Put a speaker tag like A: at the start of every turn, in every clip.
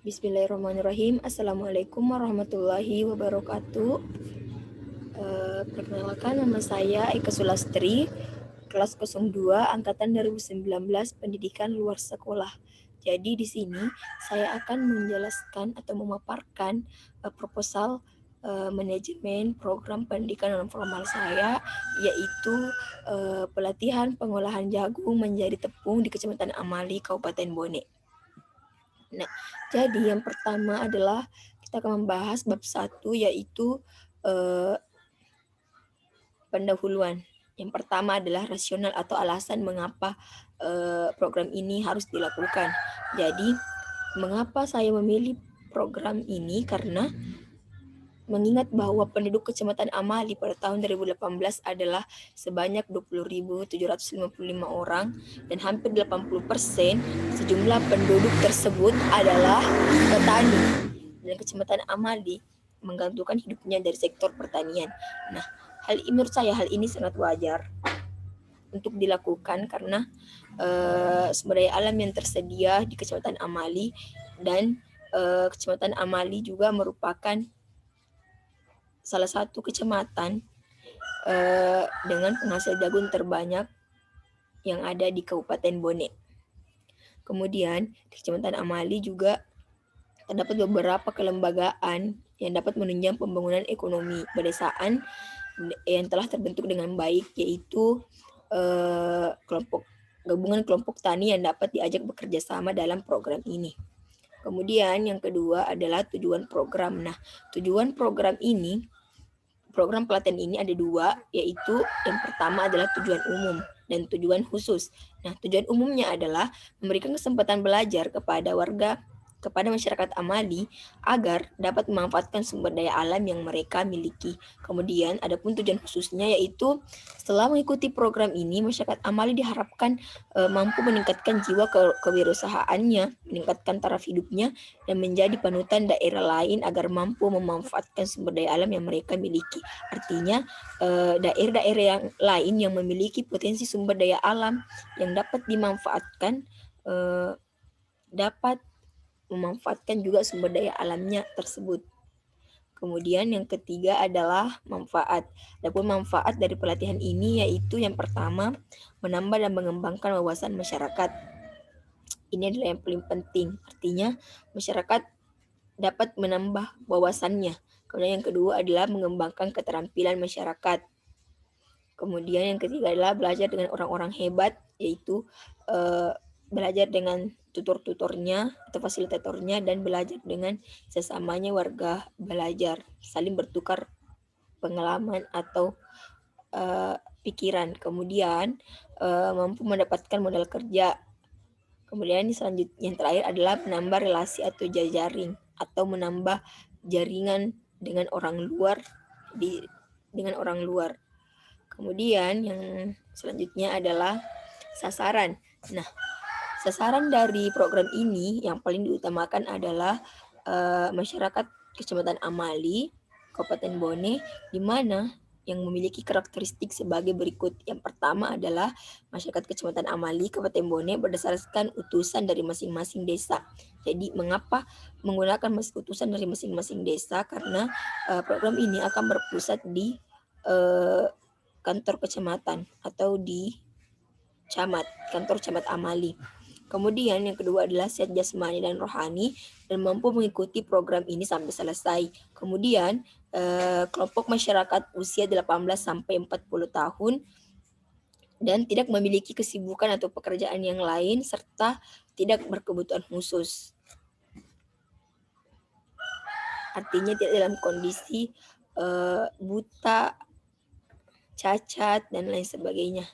A: Bismillahirrahmanirrahim. Assalamualaikum warahmatullahi wabarakatuh. Perkenalkan, nama saya Eka Sulastri, kelas 02, angkatan 2019, pendidikan luar sekolah. Jadi di sini saya akan menjelaskan atau memaparkan proposal manajemen program pendidikan non formal saya, yaitu pelatihan pengolahan jagung menjadi tepung di Kecamatan Amali, Kabupaten Bone. Nah, jadi yang pertama adalah kita akan membahas bab 1, yaitu eh, pendahuluan. Yang pertama adalah rasional atau alasan mengapa program ini harus dilakukan. Jadi, mengapa saya memilih program ini? Karena mengingat bahwa penduduk Kecamatan Amali pada tahun 2018 adalah sebanyak 20.755 orang dan hampir 80% sejumlah penduduk tersebut adalah petani, dan Kecamatan Amali menggantungkan hidupnya dari sektor pertanian. Nah, menurut saya hal ini sangat wajar untuk dilakukan karena sumber daya alam yang tersedia di Kecamatan Amali, dan Kecamatan Amali juga merupakan salah satu kecamatan dengan penghasil jagung terbanyak yang ada di Kabupaten Bone. Kemudian di Kecamatan Amali juga terdapat beberapa kelembagaan yang dapat menunjang pembangunan ekonomi pedesaan yang telah terbentuk dengan baik, yaitu gabungan kelompok tani yang dapat diajak bekerja sama dalam program ini. Kemudian yang kedua adalah tujuan program. Nah, tujuan program pelatihan ini ada dua, yaitu yang pertama adalah tujuan umum dan tujuan khusus. Nah, tujuan umumnya adalah memberikan kesempatan belajar kepada masyarakat Amali agar dapat memanfaatkan sumber daya alam yang mereka miliki. Kemudian, adapun tujuan khususnya yaitu setelah mengikuti program ini, masyarakat Amali diharapkan mampu meningkatkan jiwa kewirausahaannya, meningkatkan taraf hidupnya, dan menjadi panutan daerah lain agar mampu memanfaatkan sumber daya alam yang mereka miliki. Artinya, daerah-daerah yang lain yang memiliki potensi sumber daya alam yang dapat dimanfaatkan dapat memanfaatkan juga sumber daya alamnya tersebut. Kemudian yang ketiga adalah manfaat. Adapun manfaat dari pelatihan ini yaitu yang pertama, menambah dan mengembangkan wawasan masyarakat. Ini adalah yang paling penting. Artinya masyarakat dapat menambah wawasannya. Kemudian yang kedua adalah mengembangkan keterampilan masyarakat. Kemudian yang ketiga adalah belajar dengan orang-orang hebat, yaitu belajar dengan tutor-tutornya atau fasilitatornya, dan belajar dengan sesamanya warga belajar, saling bertukar pengalaman atau pikiran. Kemudian mampu mendapatkan modal kerja. Kemudian selanjutnya yang terakhir adalah menambah relasi atau jejaring atau menambah jaringan dengan orang luar dengan orang luar. Kemudian yang selanjutnya adalah sasaran. Nah, sasaran dari program ini yang paling diutamakan adalah masyarakat Kecamatan Amali, Kabupaten Bone, di mana yang memiliki karakteristik sebagai berikut. Yang pertama adalah masyarakat Kecamatan Amali, Kabupaten Bone berdasarkan utusan dari masing-masing desa. Jadi mengapa menggunakan utusan dari masing-masing desa? Karena program ini akan berpusat di kantor kecamatan atau di kantor camat Amali. Kemudian yang kedua adalah sehat jasmani dan rohani dan mampu mengikuti program ini sampai selesai. Kemudian kelompok masyarakat usia 18 sampai 40 tahun dan tidak memiliki kesibukan atau pekerjaan yang lain serta tidak berkebutuhan khusus. Artinya tidak dalam kondisi buta, cacat, dan lain sebagainya.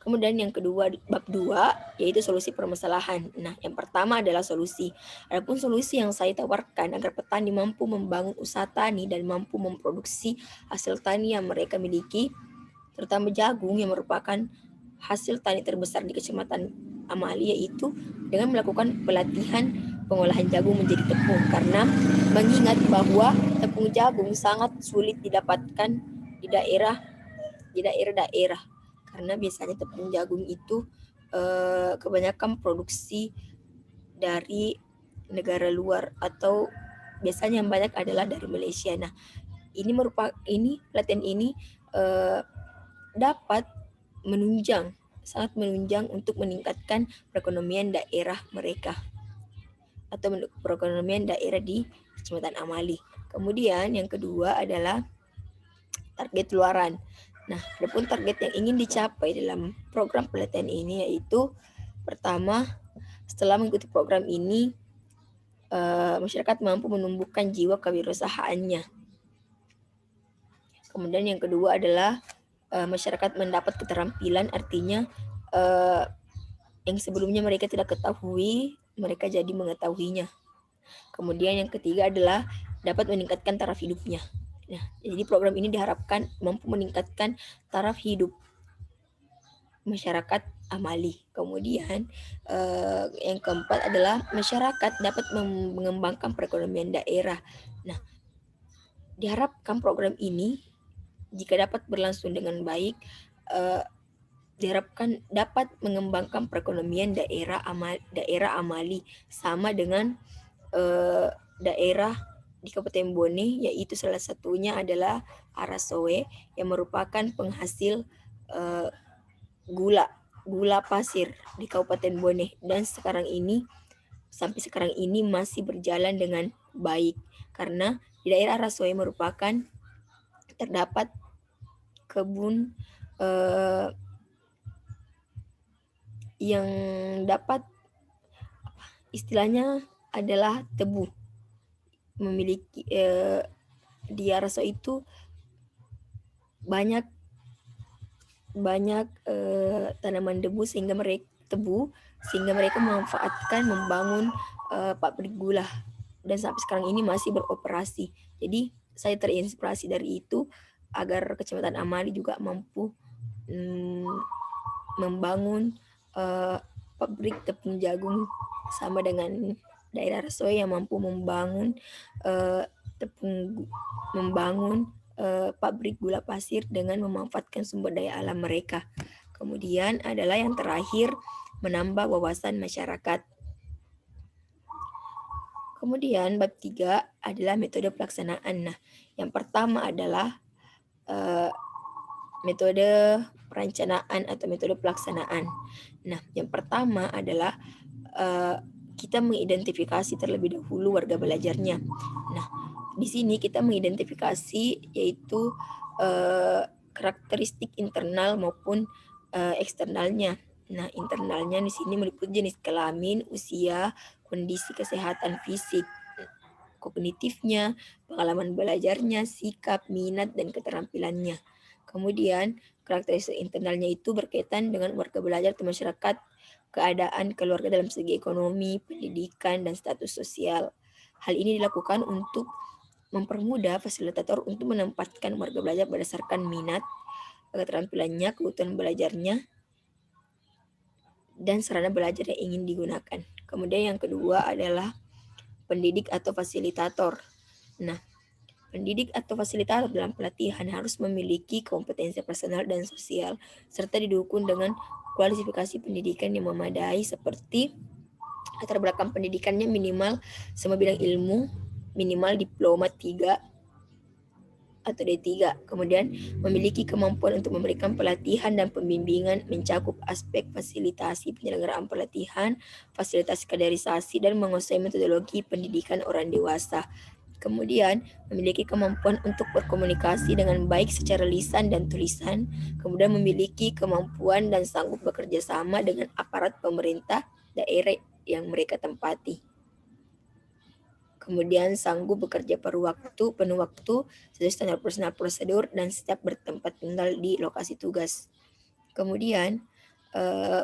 A: Kemudian yang kedua, bab 2, yaitu solusi permasalahan. Nah, yang pertama adalah solusi. Adapun solusi yang saya tawarkan agar petani mampu membangun usaha tani dan mampu memproduksi hasil tani yang mereka miliki, terutama jagung yang merupakan hasil tani terbesar di Kecamatan Amali, yaitu dengan melakukan pelatihan pengolahan jagung menjadi tepung. Karena mengingat bahwa tepung jagung sangat sulit didapatkan di daerah-daerah, karena biasanya tepung jagung itu kebanyakan produksi dari negara luar atau biasanya yang banyak adalah dari Malaysia. Nah, pelatihan ini dapat sangat menunjang untuk meningkatkan perekonomian daerah mereka atau perekonomian daerah di Kecamatan Amali. Kemudian yang kedua adalah target luaran. Nah, adapun target yang ingin dicapai dalam program pelatihan ini yaitu pertama, setelah mengikuti program ini, masyarakat mampu menumbuhkan jiwa kewirausahaannya. Kemudian yang kedua adalah masyarakat mendapat keterampilan, artinya yang sebelumnya mereka tidak ketahui, mereka jadi mengetahuinya. Kemudian yang ketiga adalah dapat meningkatkan taraf hidupnya. Nah, jadi program ini diharapkan mampu meningkatkan taraf hidup masyarakat Amali. Kemudian yang keempat adalah masyarakat dapat mengembangkan perekonomian daerah. Nah, diharapkan program ini jika dapat berlangsung dengan baik, diharapkan dapat mengembangkan perekonomian daerah Amali sama dengan daerah di Kabupaten Bone, yaitu salah satunya adalah Arasoe yang merupakan penghasil gula pasir di Kabupaten Bone, dan sampai sekarang ini masih berjalan dengan baik karena di daerah Arasoe terdapat kebun yang dapat istilahnya adalah tebu. Memiliki di Arasoe itu banyak tanaman sehingga mereka memanfaatkan membangun pabrik gula, dan sampai sekarang ini masih beroperasi. Jadi saya terinspirasi dari itu agar Kecamatan Amali juga mampu membangun pabrik tepung jagung sama dengan daerah Arasoe yang mampu membangun pabrik gula pasir dengan memanfaatkan sumber daya alam mereka. Kemudian adalah yang terakhir, menambah wawasan masyarakat. Kemudian bab 3 adalah metode pelaksanaan. Nah, yang pertama adalah metode perencanaan atau metode pelaksanaan. Nah, yang pertama adalah kita mengidentifikasi terlebih dahulu warga belajarnya. Nah, di sini kita mengidentifikasi yaitu karakteristik internal maupun eksternalnya. Nah, internalnya di sini meliputi jenis kelamin, usia, kondisi kesehatan fisik, kognitifnya, pengalaman belajarnya, sikap, minat, dan keterampilannya. Kemudian, karakteristik internalnya itu berkaitan dengan warga belajar atau masyarakat, keadaan keluarga dalam segi ekonomi, pendidikan, dan status sosial. Hal ini dilakukan untuk mempermudah fasilitator untuk menempatkan warga belajar berdasarkan minat, keterampilannya, kebutuhan belajarnya, dan sarana belajar yang ingin digunakan. Kemudian yang kedua adalah pendidik atau fasilitator. Nah, pendidik atau fasilitator dalam pelatihan harus memiliki kompetensi personal dan sosial, serta didukung dengan kualifikasi pendidikan yang memadai seperti latar belakang pendidikannya minimal sama bidang ilmu, minimal diploma 3 atau D3. Kemudian memiliki kemampuan untuk memberikan pelatihan dan pembimbingan mencakup aspek fasilitasi penyelenggaraan pelatihan, fasilitasi kaderisasi, dan menguasai metodologi pendidikan orang dewasa. Kemudian memiliki kemampuan untuk berkomunikasi dengan baik secara lisan dan tulisan, kemudian memiliki kemampuan dan sanggup bekerja sama dengan aparat pemerintah daerah yang mereka tempati. Kemudian sanggup bekerja penuh waktu sesuai standar prosedur dan setiap bertempat tinggal di lokasi tugas. Kemudian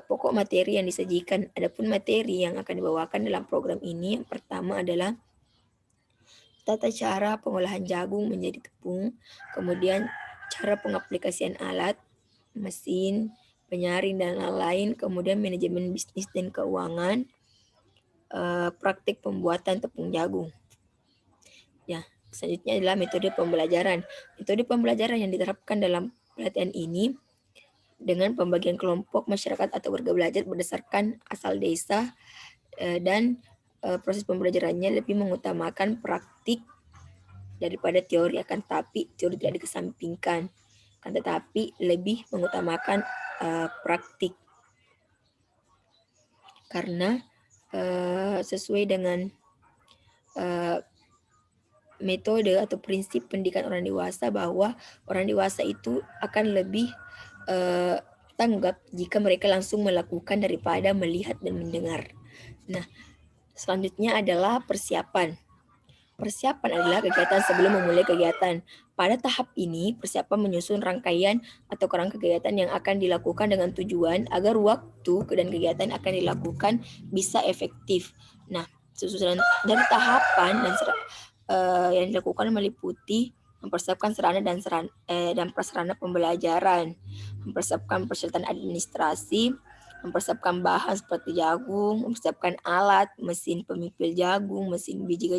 A: pokok materi yang disajikan. Adapun materi yang akan dibawakan dalam program ini, yang pertama adalah tata cara pengolahan jagung menjadi tepung, kemudian cara pengaplikasian alat, mesin, penyaring, dan lain-lain, kemudian manajemen bisnis dan keuangan, praktik pembuatan tepung jagung. Ya, selanjutnya adalah metode pembelajaran. Metode pembelajaran yang diterapkan dalam pelatihan ini dengan pembagian kelompok masyarakat atau warga belajar berdasarkan asal desa dan proses pembelajarannya lebih mengutamakan praktik daripada teori, akan tetapi teori tidak dikesampingkan, akan tetapi lebih mengutamakan praktik karena sesuai dengan metode atau prinsip pendidikan orang dewasa, bahwa orang dewasa itu akan lebih tanggap jika mereka langsung melakukan daripada melihat dan mendengar. Nah, selanjutnya adalah persiapan. Persiapan adalah kegiatan sebelum memulai kegiatan. Pada tahap ini, persiapan menyusun rangkaian atau kerangka kegiatan yang akan dilakukan dengan tujuan agar waktu dan kegiatan akan dilakukan bisa efektif. Nah, susunan dari tahapan yang dilakukan meliputi mempersiapkan sarana dan prasarana pembelajaran, mempersiapkan persyaratan administrasi, mempersiapkan bahan seperti jagung, mempersiapkan alat, mesin pemipil jagung, mesin biji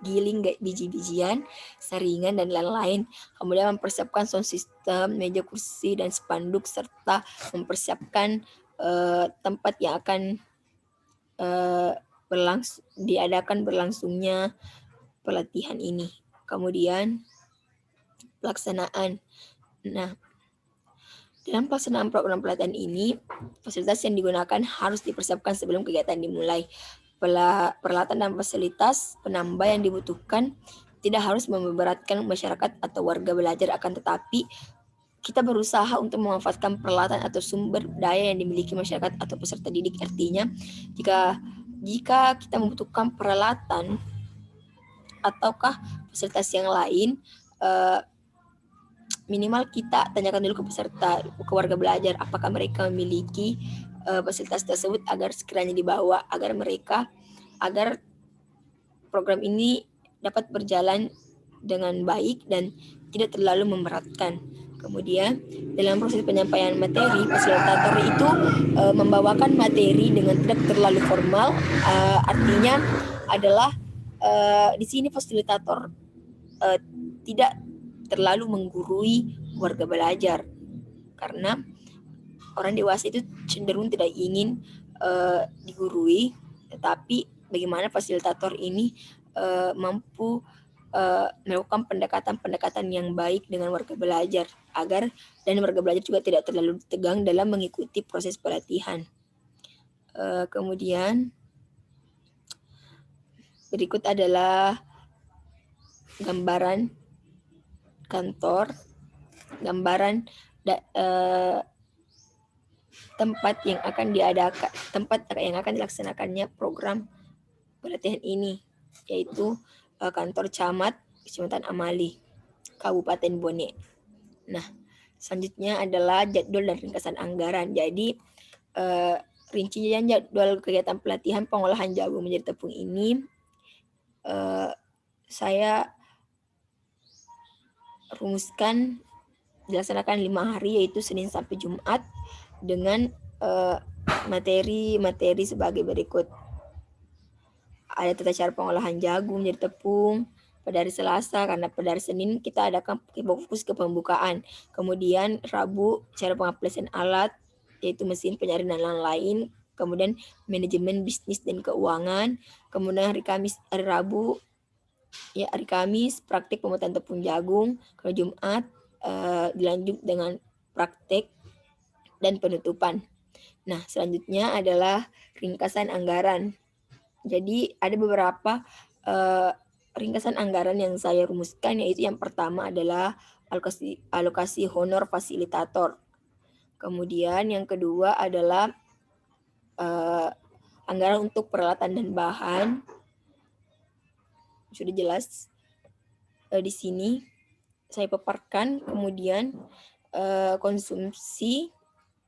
A: giling biji-bijian, saringan, dan lain-lain. Kemudian mempersiapkan sound system, meja kursi, dan spanduk, serta mempersiapkan tempat yang akan diadakan berlangsungnya pelatihan ini. Kemudian pelaksanaan. Nah, dalam pelaksanaan program pelatihan ini, fasilitas yang digunakan harus dipersiapkan sebelum kegiatan dimulai. Peralatan dan fasilitas penambah yang dibutuhkan tidak harus memberatkan masyarakat atau warga belajar, akan tetapi kita berusaha untuk memanfaatkan peralatan atau sumber daya yang dimiliki masyarakat atau peserta didik. Artinya, jika kita membutuhkan peralatan ataukah fasilitas yang lain, minimal kita tanyakan dulu ke peserta, ke warga belajar, apakah mereka memiliki fasilitas tersebut agar sekiranya dibawa, agar program ini dapat berjalan dengan baik dan tidak terlalu memberatkan. Kemudian dalam proses penyampaian materi, fasilitator itu membawakan materi dengan tidak terlalu formal. Artinya adalah di sini fasilitator tidak terlalu menggurui warga belajar, karena orang dewasa itu cenderung tidak ingin digurui, tetapi bagaimana fasilitator ini mampu melakukan pendekatan-pendekatan yang baik dengan warga belajar, dan warga belajar juga tidak terlalu tegang dalam mengikuti proses pelatihan. Kemudian berikut adalah gambaran kantor, gambaran tempat yang akan dilaksanakannya program pelatihan ini, yaitu kantor camat Kecamatan Amali, Kabupaten Bone. Nah, selanjutnya adalah jadwal dan ringkasan anggaran. Jadi rincian jadwal kegiatan pelatihan pengolahan jagung menjadi tepung ini saya rumuskan dilaksanakan 5 hari, yaitu Senin sampai Jumat, dengan materi sebagai berikut. Ada tata cara pengolahan jagung menjadi tepung pada hari Selasa, karena pada hari Senin kita adakan fokus ke pembukaan. Kemudian Rabu cara pengaplikasian alat, yaitu mesin penyaring dan lain-lain. Kemudian manajemen bisnis dan keuangan. Kemudian hari Rabu praktik pembuatan tepung jagung. Kalau Jumat dilanjut dengan praktek dan penutupan. Nah, selanjutnya adalah ringkasan anggaran. Jadi ada beberapa ringkasan anggaran yang saya rumuskan, yaitu yang pertama adalah alokasi honor fasilitator. Kemudian yang kedua adalah anggaran untuk peralatan dan bahan. Sudah jelas di sini saya paparkan. Kemudian konsumsi,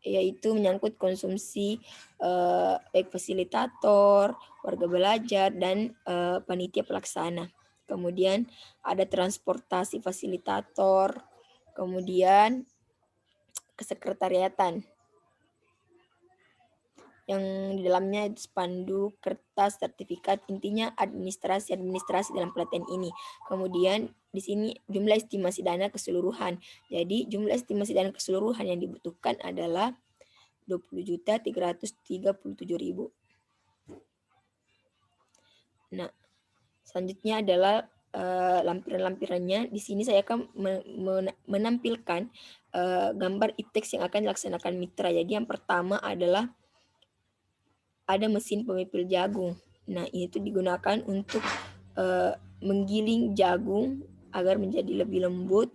A: yaitu menyangkut konsumsi baik fasilitator, warga belajar, dan panitia pelaksana. Kemudian ada transportasi fasilitator, kemudian kesekretariatan yang di dalamnya spanduk, kertas, sertifikat, intinya administrasi dalam pelatihan ini. Kemudian di sini jumlah estimasi dana keseluruhan. Jadi jumlah estimasi dana keseluruhan yang dibutuhkan adalah 20.337.000. Nah, selanjutnya adalah lampiran-lampirannya. Di sini saya akan menampilkan gambar e-text yang akan dilaksanakan mitra. Jadi yang pertama adalah ada mesin pemipil jagung. Nah, itu digunakan untuk menggiling jagung agar menjadi lebih lembut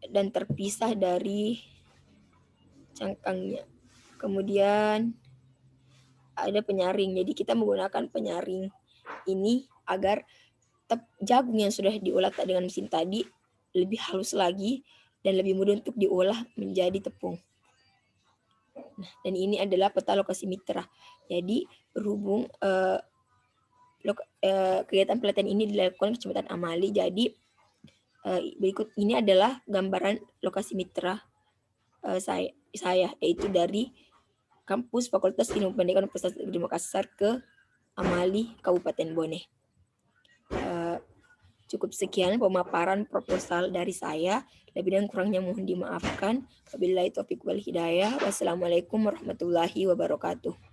A: dan terpisah dari cangkangnya. Kemudian ada penyaring. Jadi kita menggunakan penyaring ini agar jagung yang sudah diolah dengan mesin tadi lebih halus lagi dan lebih mudah untuk diolah menjadi tepung. Nah, dan ini adalah peta lokasi mitra. Jadi berhubung kegiatan pelatihan ini dilakukan di Kecamatan Amali, jadi berikut ini adalah gambaran lokasi mitra saya, yaitu dari kampus Fakultas Ilmu Pendidikan Universitas Negeri Makassar ke Amali, Kabupaten Bone. Cukup sekian pemaparan proposal dari saya. Lebih dan kurangnya mohon dimaafkan. Wabillahi taufiq wal hidayah. Wassalamualaikum warahmatullahi wabarakatuh.